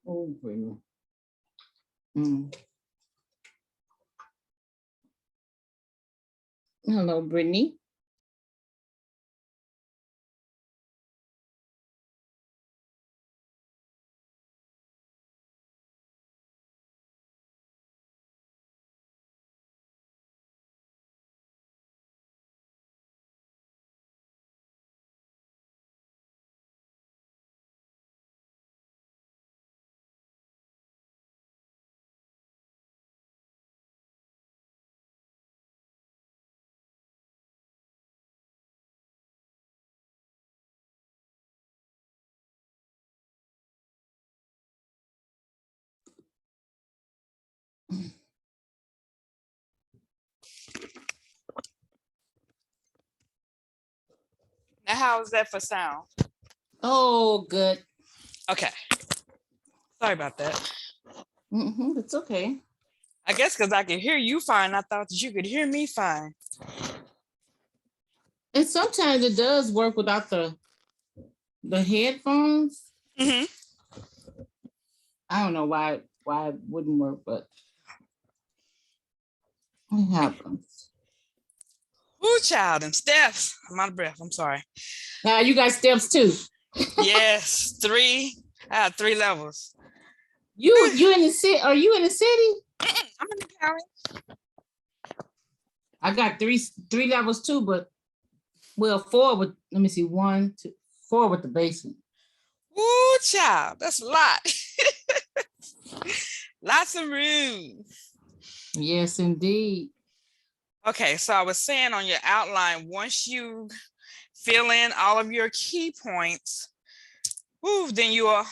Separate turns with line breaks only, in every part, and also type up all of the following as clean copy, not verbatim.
Oh, Brittany. Hello, Brittany.
Now, how is that for sound?
Oh, good.
Okay. Sorry about that.
It's okay.
I guess because I could hear you fine, I thought that you could hear me fine.
And sometimes it does work without the headphones.
Mm-hmm.
I don't know why it wouldn't work, but it happens.
Ooh, child, and steps. I'm out of breath. I'm sorry.
Now you got steps too.
Yes, 3. I have 3 levels.
You in the city? Are you in the city?
I'm in the county.
I got three levels too, but well, 4 with, let me see, 1, 2, 4 with the basement.
Ooh, child, that's a lot. Lots of room.
Yes, indeed.
Okay, so I was saying on your outline, once you fill in all of your key points, then you'll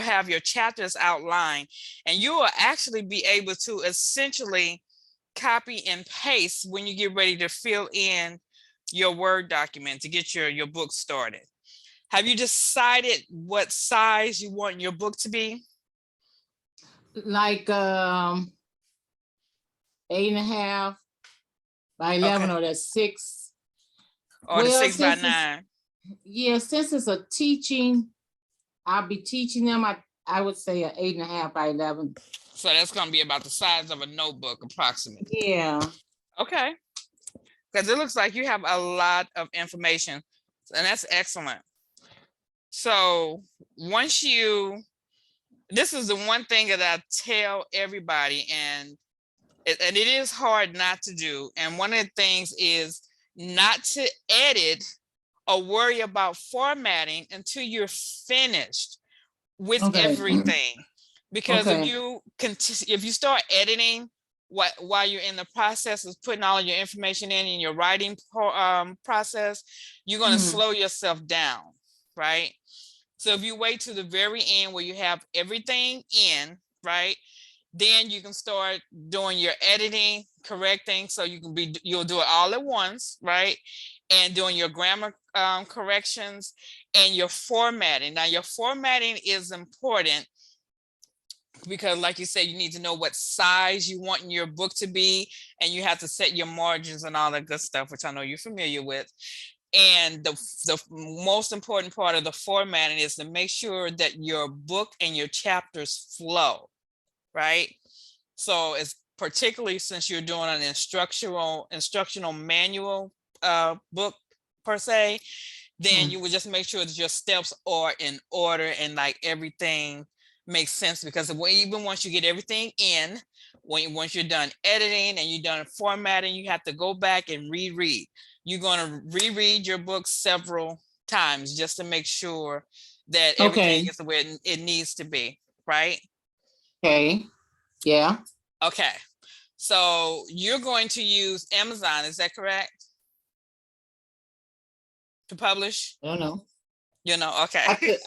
have your chapters outlined, and you will actually be able to essentially copy and paste when you get ready to fill in your Word document to get your book started. Have you decided what size you want your book to be?
Like 8.5 by 11, or that's 6.
Or the 6 by 9.
Yeah, since it's a teaching, I'll be teaching them. I would say an 8.5 by 11.
So that's going to be about the size of a notebook, approximately.
Yeah. Okay.
Because it looks like you have a lot of information, and that's excellent. So once this is the one thing that I tell everybody, and it is hard not to do. And one of the things is not to edit or worry about formatting until you're finished with everything. Because if you start editing while you're in the process of putting all of your information in your writing process, you're going to slow yourself down, right? So if you wait to the very end where you have everything in, right, then you can start doing your editing, correcting, so you'll do it all at once, right? And doing your grammar corrections and your formatting. Now, your formatting is important because, like you said, you need to know what size you want your book to be, and you have to set your margins and all that good stuff, which I know you're familiar with. And the most important part of the formatting is to make sure that your book and your chapters flow, right? So it's particularly since you're doing an instructional manual book per se, then you would just make sure that your steps are in order and like everything makes sense, because even once you get everything in, once you're done editing and you're done formatting, you have to go back and reread. You're going to reread your book several times just to make sure that everything is the way it needs to be, right?
Okay. Yeah.
Okay. So you're going to use Amazon, is that correct? To publish?
I don't know.
Okay.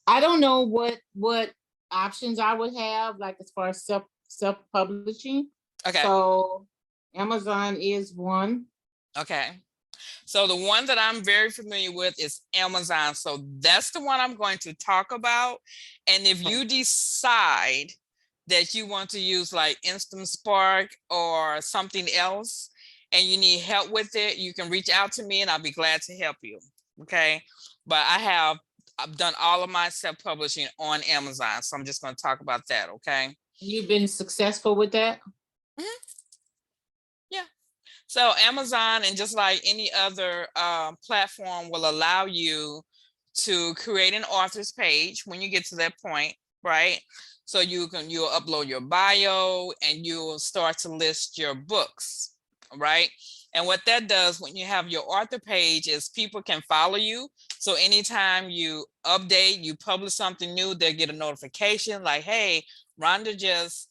I don't know what options I would have, like as far as self-publishing.
Okay.
So Amazon is one.
Okay. So the one that I'm very familiar with is Amazon. So that's the one I'm going to talk about. And if you decide that you want to use like Instant Spark or something else, and you need help with it, you can reach out to me and I'll be glad to help you. Okay. But I've done all of my self-publishing on Amazon. So I'm just going to talk about that. Okay.
You've been successful with that?
Mhm. Yeah. So Amazon, and just like any other platform, will allow you to create an author's page when you get to that point, right? So you'll upload your bio and you'll start to list your books, right? And what that does when you have your author page is people can follow you. So anytime you update, you publish something new, they'll get a notification like, hey, Rhonda just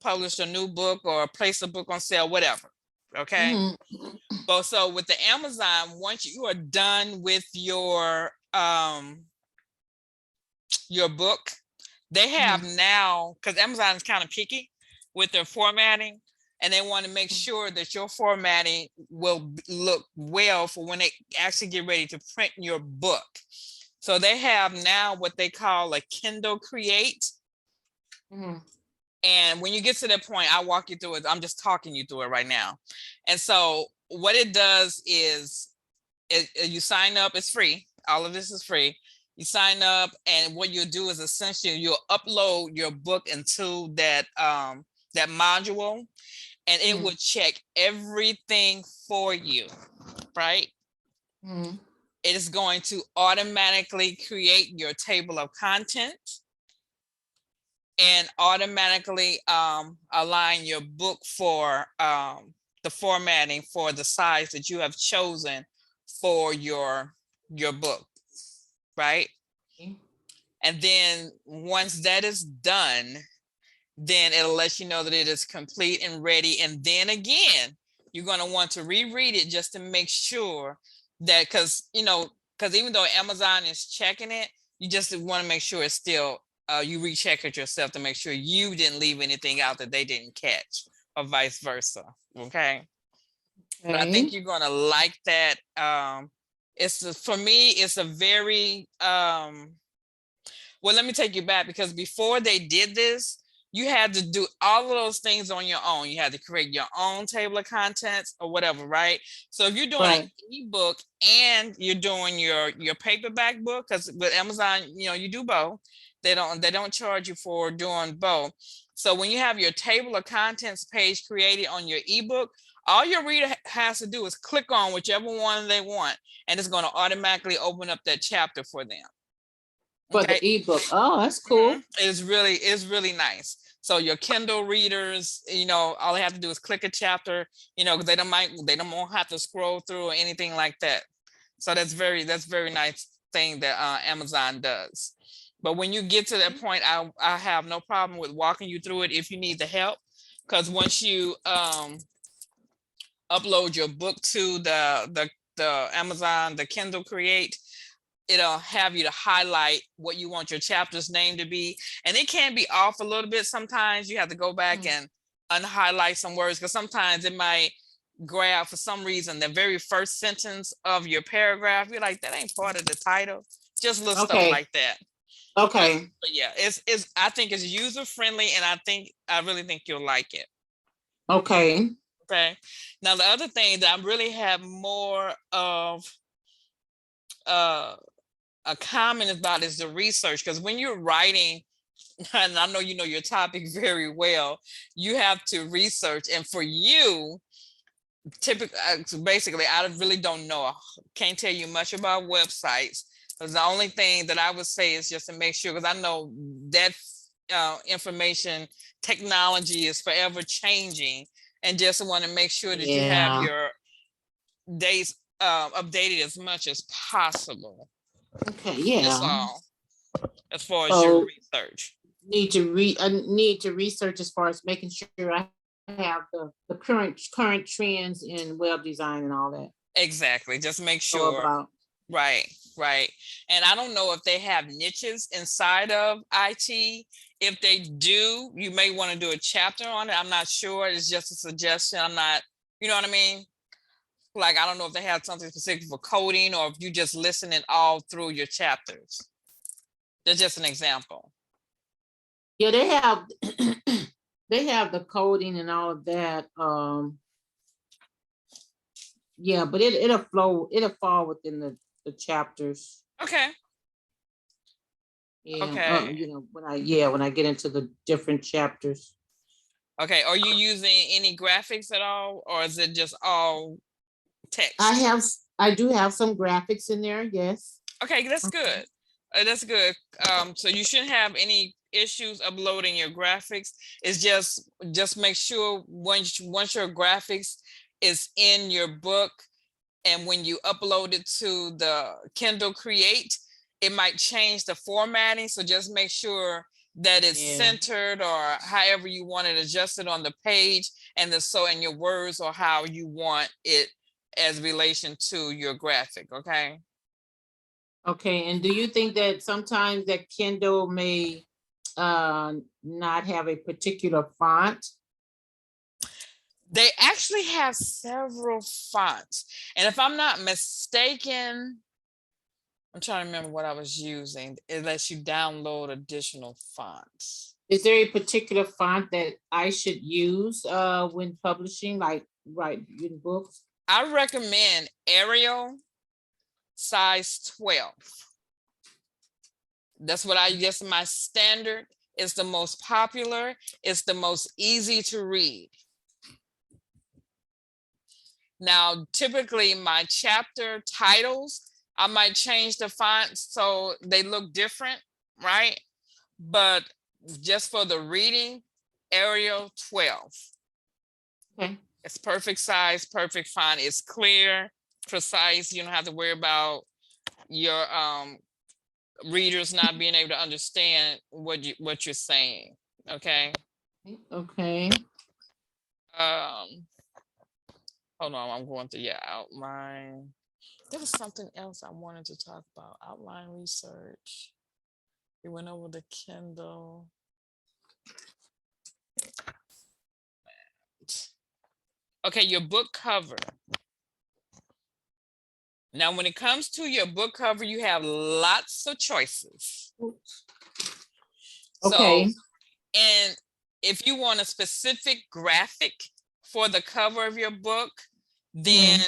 published a new book or placed a book on sale, whatever. Okay.
Mhm.
But so with the Amazon, once you are done with your book, they have now, because Amazon is kind of picky with their formatting, and they want to make sure that your formatting will look well for when they actually get ready to print your book. So they have now what they call a Kindle Create.
Mhm.
And when you get to that point, I'll walk you through it. I'm just talking you through it right now. And so what it does is you sign up, it's free. All of this is free. You sign up, and what you'll do is essentially you'll upload your book into that that module, and it will check everything for you, right?
Mhm.
It is going to automatically create your table of content and automatically align your book for the formatting for the size that you have chosen for your book, right? And then once that is done, then it'll let you know that it is complete and ready. And then again, you're going to want to reread it just to make sure that, because even though Amazon is checking it, you just want to make sure it's still you recheck it yourself to make sure you didn't leave anything out that they didn't catch, or vice versa. Okay. But I think you're going to like that. For me, it's a very well, let me take you back, because before they did this, you had to do all of those things on your own. You had to create your own table of contents or whatever, right? So if you're doing an ebook and you're doing your paperback book, because with Amazon, you do both. They don't charge you for doing both. So when you have your table of contents page created on your ebook, all your reader has to do is click on whichever one they want, and it's going to automatically open up that chapter for them.
For the ebook. Oh, that's cool.
It's really nice. So your Kindle readers, all they have to do is click a chapter, because they don't won't have to scroll through or anything like that. So that's very nice thing that Amazon does. But when you get to that point, I have no problem with walking you through it if you need the help, because once you upload your book to the Amazon, the Kindle Create, it'll have you to highlight what you want your chapter's name to be. And it can be off a little bit. Sometimes you have to go back and unhighlight some words, because sometimes it might grab, for some reason, the very first sentence of your paragraph. You're like, that ain't part of the title. Just little stuff like that.
Okay.
But yeah, I think it's user friendly, and I really think you'll like it.
Okay.
Okay. Now the other thing that I really have more of a comment about is the research, because when you're writing, and I know you know your topic very well, you have to research. And for you, typically, basically, I really don't know. Can't tell you much about websites. Because the only thing that I would say is just to make sure, because I know that information technology is forever changing, and just want to make sure that you have your dates updated as much as possible.
Okay, yeah.
That's all. As far as your research.
I need to research as far as making sure I have the current trends in web design and all that.
Exactly. Just make sure. Right. And I don't know if they have niches inside of IT. If they do, you may want to do a chapter on it. I'm not sure. It's just a suggestion. I'm not, you know what I mean? Like, I don't know if they have something specific for coding, or if you just listen it all through your chapters. That's just an example.
Yeah, they have they have the coding and all of that. Yeah, but it'll flow, it'll fall within the chapters.
Okay.
Yeah,
Okay.
you know, when I get into the different chapters.
Okay. Are you using any graphics at all, or is it just all text?
I do have some graphics in there, yes.
Okay, that's good. That's good. So you shouldn't have any issues uploading your graphics. It's just make sure once your graphics is in your book, and when you upload it to the Kindle Create, it might change the formatting. So just make sure that it's
Yeah.
centered, or however you want it adjusted on the page, and in your words, or how you want it as relation to your graphic. Okay.
Okay, and do you think that sometimes that Kindle may not have a particular font?
They actually have several fonts. And if I'm not mistaken, I'm trying to remember what I was using. It lets you download additional fonts.
Is there a particular font that I should use when publishing, like writing books?
I recommend Arial size 12. That's what I guess my standard. It's the most popular. It's the most easy to read. Now, typically my chapter titles, I might change the font so they look different, right? But just for the reading, Arial 12.
Okay.
It's perfect size, perfect font. It's clear, precise. You don't have to worry about your readers not being able to understand what you're saying. Okay.
Okay.
Hold on, I'm going through your outline. There was something else I wanted to talk about. Outline research. We went over the Kindle. Okay, your book cover. Now, when it comes to your book cover, you have lots of choices.
Okay.
So, and if you want a specific graphic for the cover of your book, then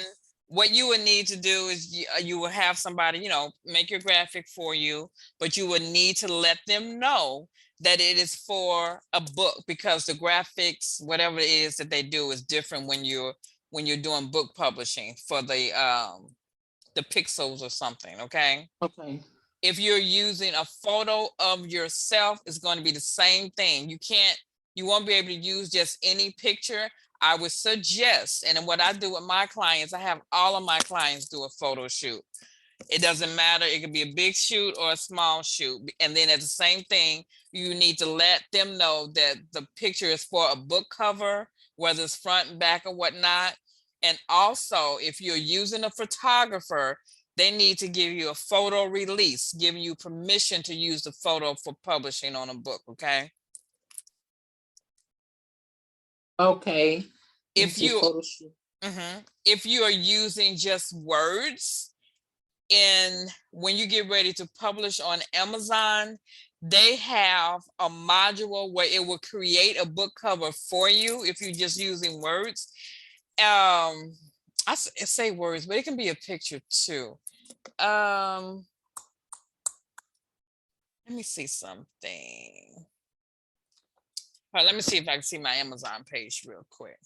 what you would need to do is you will have somebody, make your graphic for you, but you would need to let them know that it is for a book, because the graphics, whatever it is that they do, is different when you're doing book publishing for the pixels or something. Okay.
Okay.
If you're using a photo of yourself, it's going to be the same thing. You won't be able to use just any picture. I would suggest, and what I do with my clients, I have all of my clients do a photo shoot. It doesn't matter. It could be a big shoot or a small shoot. And then at the same thing, you need to let them know that the picture is for a book cover, whether it's front and back or whatnot. And also, if you're using a photographer, they need to give you a photo release, giving you permission to use the photo for publishing on a book. Okay.
Okay.
If you are using just words, and when you get ready to publish on Amazon, they have a module where it will create a book cover for you if you're just using words. I say words, but it can be a picture too. Let me see something. All right, let me see if I can see my Amazon page real quick.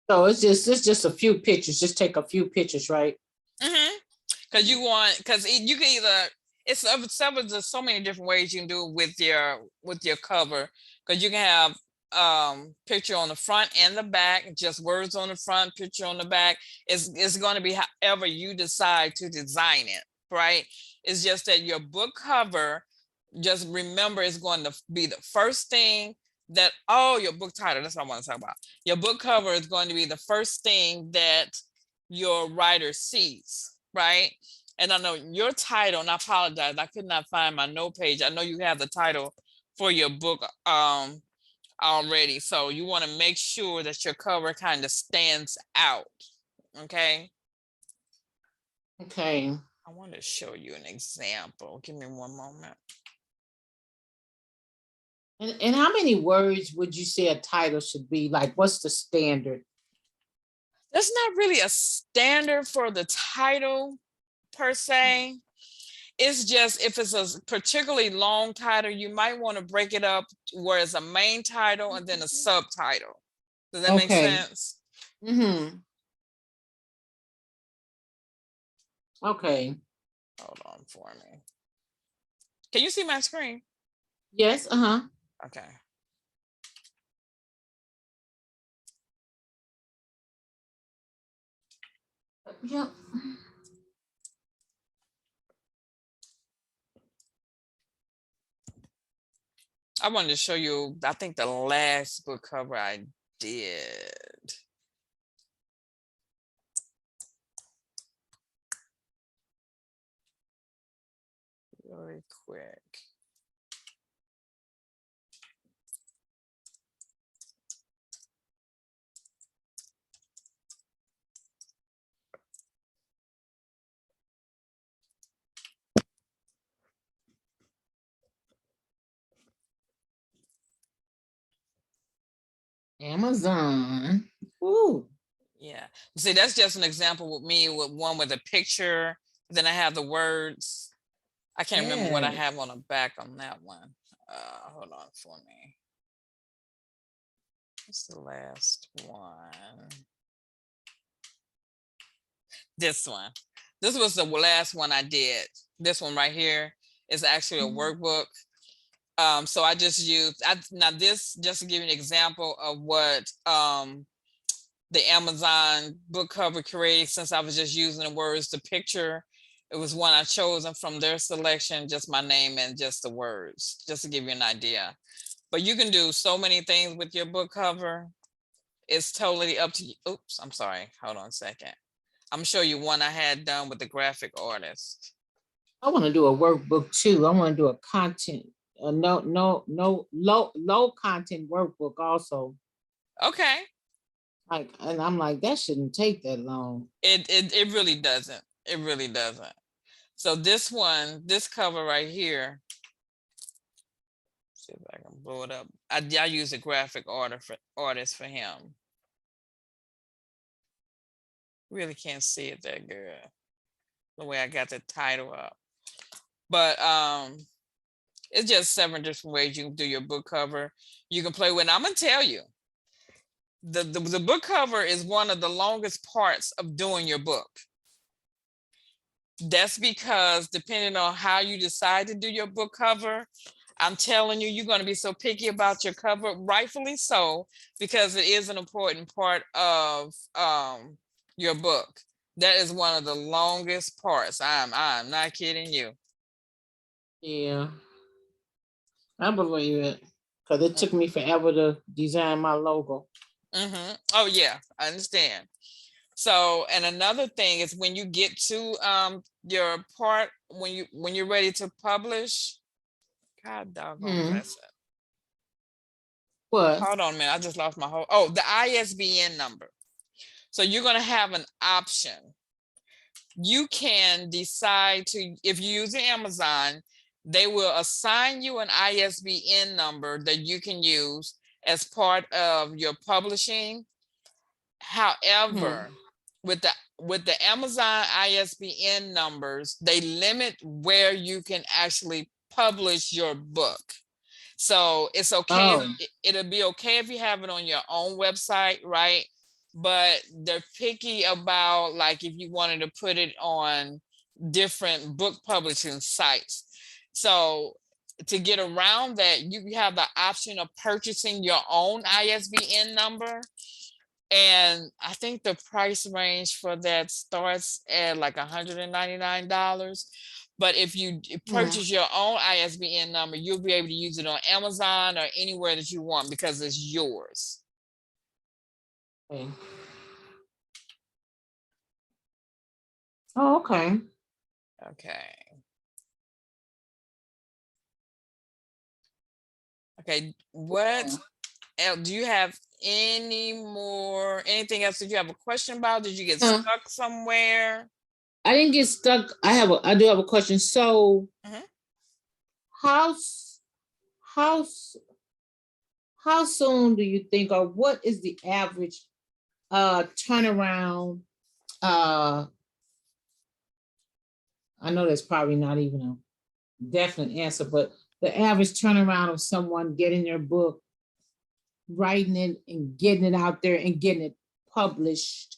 So it's just a few pictures. Just take a few pictures, right?
Because you can either, there's so many different ways you can do it with your cover. Because you can have picture on the front and the back, just words on the front, picture on the back. It's going to be however you decide to design it, right? It's just that your book cover, just remember, it's going to be the first thing that, your book title, that's what I want to talk about. Your book cover is going to be the first thing that your writer sees, right? And I know your title, and I apologize, I could not find my note page. I know you have the title for your book already. So you want to make sure that your cover kind of stands out. Okay.
Okay.
I want to show you an example. Give me one moment.
And how many words would you say a title should be? Like, what's the standard?
There's not really a standard for the title per se. It's just if it's a particularly long title, you might want to break it up where it's a main title and then a subtitle. Does that make
Okay.
sense?
Mm-hmm. Okay.
Hold on for me. Can you see my screen?
Yes. Uh-huh.
Okay.
Yep.
I wanted to show you, I think the last book cover I did. Really quick.
Amazon. Ooh.
Yeah. See, that's just an example with me with one with a picture. Then I have the words. I can't remember what I
Yes.
have on the back on that one. Hold on for me. What's the last one? This one. This was the last one I did. This one right here is actually a workbook. So I just used, now this, just to give you an example of what the Amazon book cover created, since I was just using the words, the picture, it was one I chosen from their selection, just my name and just the words, just to give you an idea. But you can do so many things with your book cover. It's totally up to you. Oops, I'm sorry. Hold on a second. I'm gonna show you one I had done with the graphic artist.
I want to do a workbook too. I want to do a content, low content workbook also.
Okay.
Like, and I'm like, that shouldn't take that long.
It really doesn't. It really doesn't. So this one, this cover right here, see if I can blow it up. I use a graphic artist for him. Really can't see it that good the way I got the title up. But it's just 7 different ways you can do your book cover. You can play with. I'm gonna tell you, the book cover is one of the longest parts of doing your book. That's because depending on how you decide to do your book cover, I'm telling you, you're going to be so picky about your cover, rightfully so, because it is an important part of your book. That is one of the longest parts. I'm not kidding you.
Yeah, I believe it. Because it took me forever to design my logo.
Mm-hmm. Oh yeah, I understand. So, and another thing is when you get to your part, when you're ready to publish, God doggone bless it.
What?
Hold on a minute, I just lost my whole, oh, the ISBN number. So you're gonna have an option. You can decide to, if you use Amazon, they will assign you an ISBN number that you can use as part of your publishing. However, with the Amazon ISBN numbers, they limit where you can actually publish your book. So it's okay.
Oh,
It'll be okay if you have it on your own website, right? But they're picky about, like, if you wanted to put it on different book publishing sites. So to get around that, you have the option of purchasing your own ISBN number. And I think the price range for that starts at like $199. But if you purchase your own ISBN number, you'll be able to use it on Amazon or anywhere that you want because it's yours.
okay. Oh, okay.
Okay. Okay. What else? Do you have anything else that you have a question about? Did you get stuck somewhere?
I didn't get stuck. I do have a question. So, how how how soon do you think, or what is the average turnaround, I know that's probably not even a definite answer, but the average turnaround of someone getting their book, writing it and getting it out there and getting it published